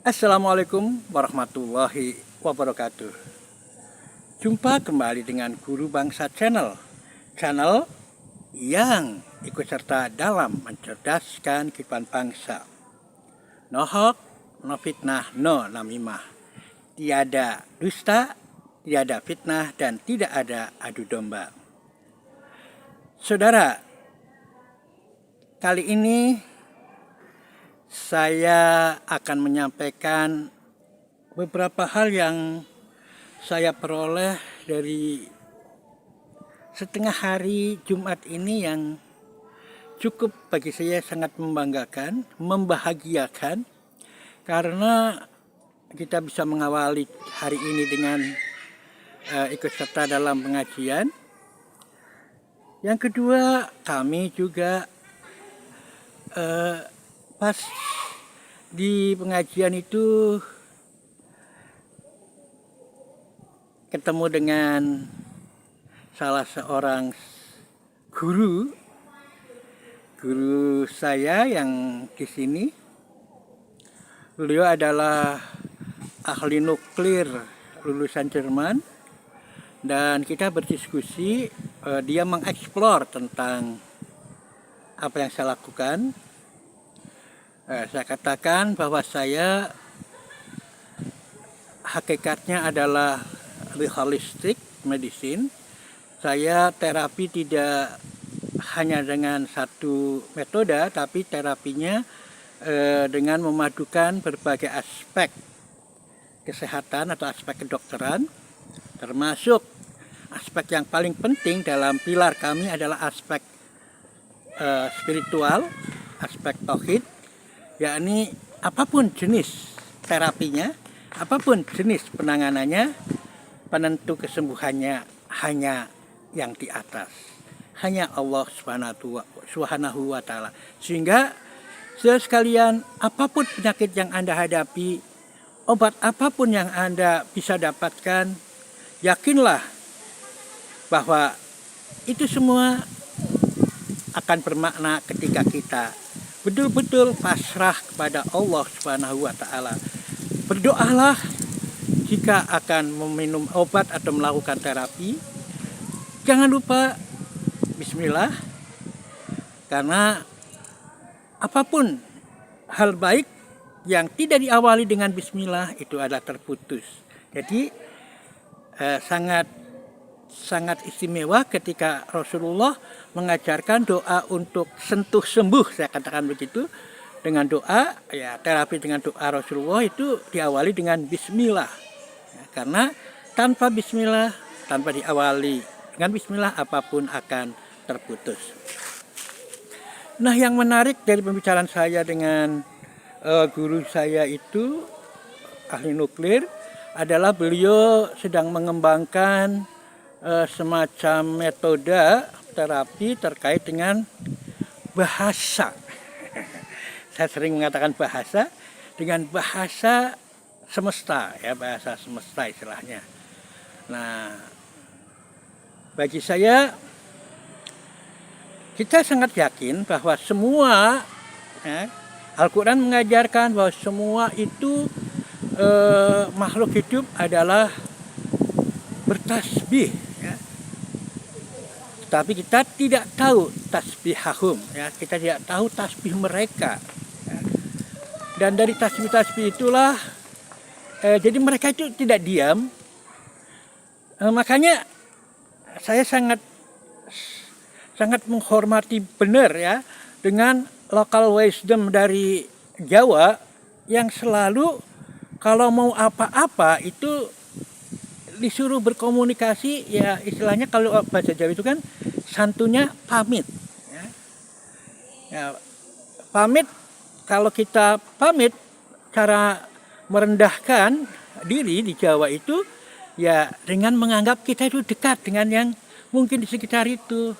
Assalamualaikum warahmatullahi wabarakatuh. Jumpa kembali dengan Guru Bangsa Channel. Channel yang ikut serta dalam mencerdaskan kehidupan bangsa. No hoax, no fitnah, no namimah. Tiada dusta, tiada fitnah, dan tidak ada adu domba. Saudara, kali ini saya akan menyampaikan beberapa hal yang saya peroleh dari setengah hari Jumat ini yang cukup bagi saya sangat membanggakan, membahagiakan, karena kita bisa mengawali hari ini dengan ikut serta dalam pengajian. Yang kedua, kami juga pas di pengajian itu ketemu dengan salah seorang guru saya yang di sini. Beliau adalah ahli nuklir lulusan Jerman, dan kita berdiskusi. Dia mengeksplor tentang apa yang saya lakukan. Saya katakan bahwa saya hakikatnya adalah holistic medicine. Saya terapi tidak hanya dengan satu metode, tapi terapinya dengan memadukan berbagai aspek kesehatan atau aspek kedokteran, termasuk aspek yang paling penting dalam pilar kami adalah aspek spiritual, aspek tauhid, yakni apapun jenis terapinya, apapun jenis penanganannya, penentu kesembuhannya hanya yang di atas, hanya Allah Subhanahu wa Ta'ala. Sehingga saudara sekalian, apapun penyakit yang Anda hadapi, obat apapun yang Anda bisa dapatkan, yakinlah bahwa itu semua akan bermakna ketika kita betul-betul pasrah kepada Allah Subhanahu wa Ta'ala. Berdoalah jika akan meminum obat atau melakukan terapi. Jangan lupa bismillah, karena apapun hal baik yang tidak diawali dengan bismillah itu adalah terputus. Jadi sangat istimewa ketika Rasulullah mengajarkan doa untuk sentuh sembuh, saya katakan begitu, dengan doa, ya terapi dengan doa Rasulullah itu diawali dengan bismillah, ya, karena tanpa bismillah, tanpa diawali dengan bismillah, apapun akan terputus. Nah, yang menarik dari pembicaraan saya dengan guru saya itu ahli nuklir adalah beliau sedang mengembangkan semacam metode terapi terkait dengan bahasa. Saya sering mengatakan bahasa dengan bahasa semesta, ya, bahasa semesta istilahnya. Nah, bagi saya, kita sangat yakin bahwa semua, ya, Al-Quran mengajarkan bahwa semua itu makhluk hidup adalah bertasbih, ya. Tapi kita tidak tahu tasbihahum, ya, kita tidak tahu tasbih mereka, ya. Dan dari tasbih itulah jadi mereka itu tidak diam. Makanya saya sangat menghormati benar, ya, dengan local wisdom dari Jawa yang selalu kalau mau apa-apa itu disuruh berkomunikasi, ya istilahnya kalau bahasa Jawa itu kan santunya pamit, ya. Ya, pamit, kalau kita pamit, cara merendahkan diri di Jawa itu ya dengan menganggap kita itu dekat dengan yang mungkin di sekitar itu.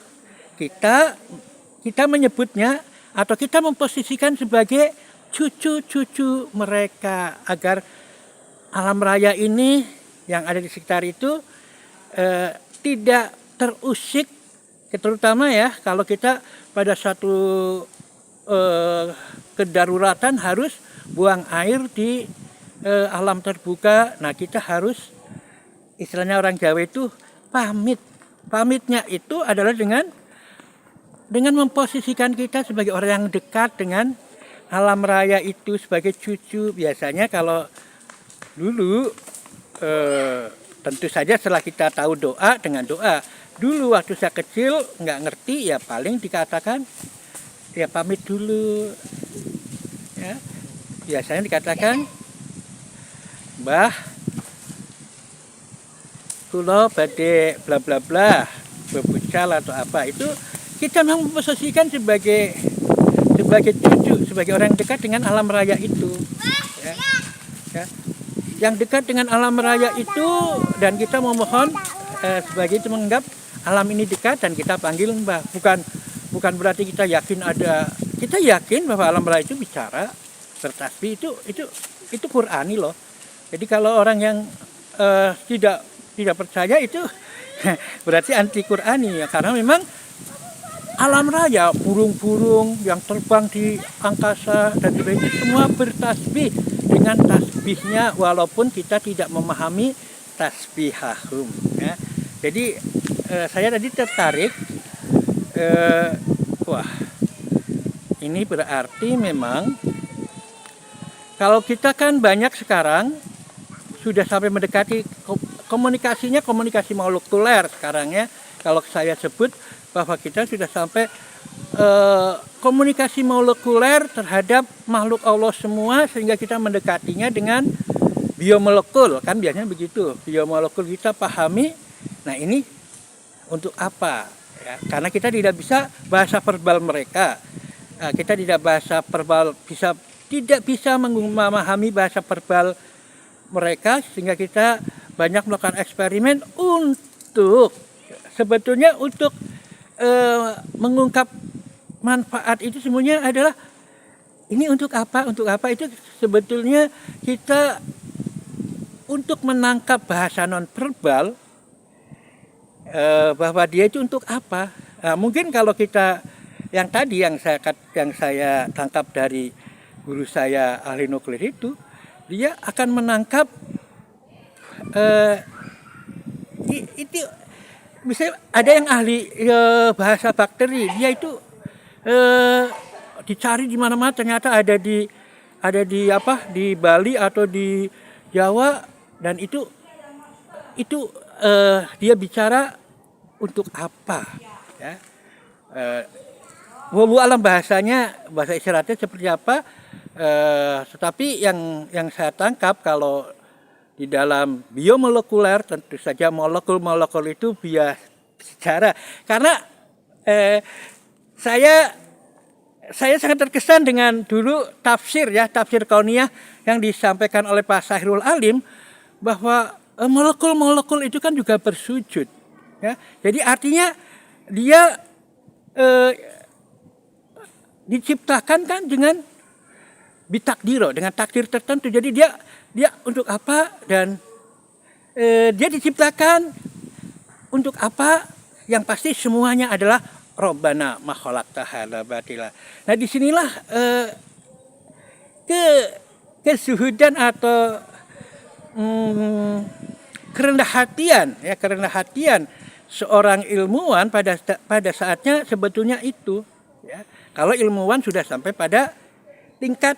Kita menyebutnya atau kita memposisikan sebagai cucu-cucu mereka, agar alam raya ini yang ada di sekitar itu tidak terusik, terutama ya kalau kita pada suatu kedaruratan harus buang air di alam terbuka. Nah, kita harus, istilahnya orang Jawa itu pamit. Pamitnya itu adalah dengan memposisikan kita sebagai orang yang dekat dengan alam raya itu, sebagai cucu. Biasanya kalau dulu tentu saja setelah kita tahu doa, dengan doa. Dulu waktu saya kecil nggak ngerti, ya paling dikatakan ya pamit dulu, ya. Biasanya dikatakan, Mbah kula badhe bla bla bla, bebucal atau apa. Itu kita memang memposisikan sebagai cucu, sebagai orang dekat dengan alam raya itu, ya. Ya. Yang dekat dengan alam raya itu, dan kita memohon sebagai itu, menganggap alam ini dekat dan kita panggil Mbah. Bukan berarti kita yakin kita yakin bahwa alam raya itu bicara, bertasbih, itu Qur'ani loh. Jadi kalau orang yang tidak percaya itu berarti anti Qur'ani, ya, karena memang alam raya, burung-burung yang terbang di angkasa dan sebagainya, semua bertasbih dengan tasbihnya, walaupun kita tidak memahami tasbihahum, ya. Jadi saya tadi tertarik, wah, ini berarti memang kalau kita kan banyak sekarang sudah sampai mendekati komunikasi molekuler sekarang, ya. Kalau saya sebut bahwa kita sudah sampai komunikasi molekuler terhadap makhluk Allah semua, sehingga kita mendekatinya dengan biomolekul, kan biasanya begitu. Biomolekul kita pahami. Nah, ini untuk apa? Ya, karena kita tidak bisa bahasa verbal mereka. Kita tidak bisa memahami bahasa verbal mereka, sehingga kita banyak melakukan eksperimen untuk sebetulnya untuk mengungkap manfaat itu. Semuanya adalah ini untuk apa itu sebetulnya kita untuk menangkap bahasa non verbal, bahwa dia itu untuk apa. Nah, mungkin kalau kita yang tadi yang saya tangkap dari guru saya ahli nuklir itu, dia akan menangkap itu. Misalnya ada yang ahli bahasa bakteri, dia itu dicari di mana-mana, ternyata ada di Bali atau di Jawa, dan itu dia bicara untuk apa, ya. Wallahu alam bahasa isyaratnya seperti apa, tetapi yang saya tangkap, kalau di dalam biomolekuler tentu saja molekul-molekul itu bicara. Karena saya sangat terkesan dengan dulu tafsir kauniyah yang disampaikan oleh Pak Sahrul Alim, bahwa molekul-molekul itu kan juga bersujud, ya. Jadi artinya dia diciptakan kan dengan bitakdiro, dengan takdir tertentu. Jadi dia untuk apa, dan dia diciptakan untuk apa. Yang pasti semuanya adalah Robbana ma khalaqta hadza batila. Nah, disinilah kesuhudan atau kerendah hatian seorang ilmuwan pada saatnya sebetulnya itu, ya. Kalau ilmuwan sudah sampai pada tingkat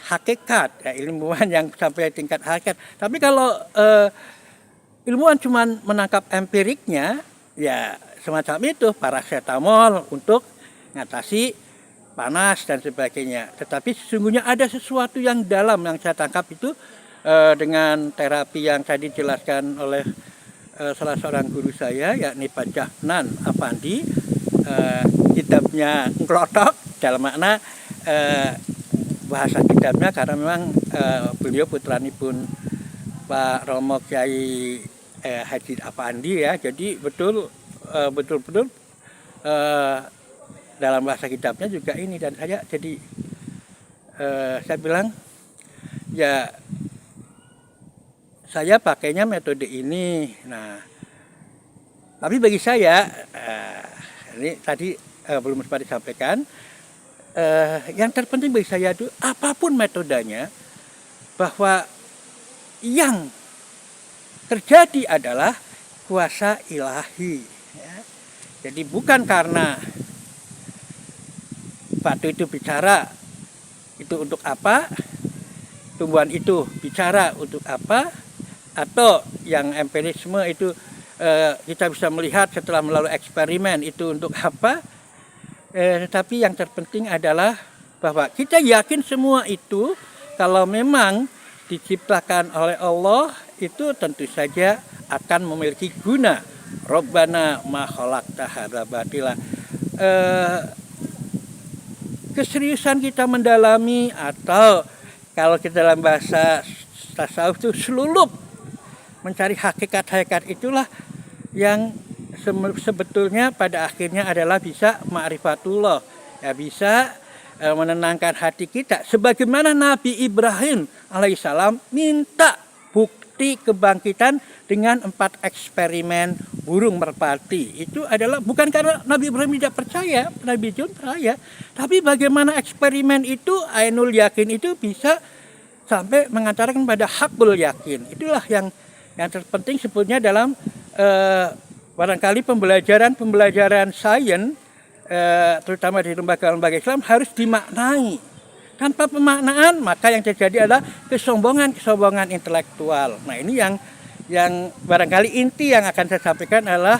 hakikat, ya, ilmuwan yang sampai tingkat hakikat. Tapi kalau ilmuwan cuma menangkap empiriknya, ya semacam itu, paracetamol untuk mengatasi panas dan sebagainya. Tetapi sesungguhnya ada sesuatu yang dalam yang saya tangkap itu, dengan terapi yang tadi dijelaskan oleh salah seorang guru saya, yakni Pak Jafnan Afandi. Kitabnya nglotok dalam makna bahasa kitabnya, karena memang beliau putranipun Pak Romo Kiai Haji Afandi, ya. Jadi betul-betul dalam bahasa kitabnya juga ini, dan saya bilang, ya saya pakainya metode ini. Nah, tapi bagi saya ini tadi belum sempat disampaikan, yang terpenting bagi saya itu apapun metodenya, bahwa yang terjadi adalah kuasa ilahi. Ya. Jadi bukan karena batu itu bicara itu untuk apa, tumbuhan itu bicara untuk apa, atau yang empirisme itu kita bisa melihat setelah melalui eksperimen itu untuk apa. Tapi yang terpenting adalah bahwa kita yakin semua itu kalau memang diciptakan oleh Allah itu tentu saja akan memiliki guna. Rabbana ma khalaqta hadza batila. Keseriusan kita mendalami, atau kalau kita dalam bahasa tasawuf itu selulup mencari hakikat-hakikat, itulah yang sebetulnya pada akhirnya adalah bisa ma'rifatullah, ya, bisa menenangkan hati kita sebagaimana Nabi Ibrahim alaihissalam minta bukti kebangkitan dengan 4 eksperimen burung merpati. Itu adalah bukan karena Nabi Ibrahim tidak percaya, Nabi John percaya, tapi bagaimana eksperimen itu, ainul yakin itu bisa sampai mengantarkan pada hakul yakin. Itulah yang terpenting sebetulnya dalam barangkali pembelajaran sains, terutama di lembaga-lembaga Islam, harus dimaknai. Tanpa pemaknaan maka yang terjadi adalah kesombongan intelektual. Nah, ini yang barangkali inti yang akan saya sampaikan adalah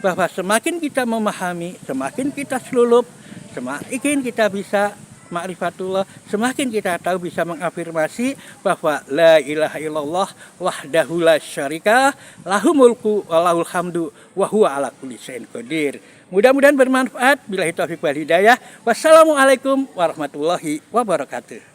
bahwa semakin kita memahami, semakin kita selulup, semakin kita bisa ma'rifatullah, semakin kita tahu bisa mengafirmasi bahwa la ilaha illallah wahdahu la syarika lahu mulku wa lahul hamdu wa huwa ala kulli syai'in qadir. Mudah-mudahan bermanfaat. Billahi taufiq wal hidayah. Wassalamualaikum warahmatullahi wabarakatuh.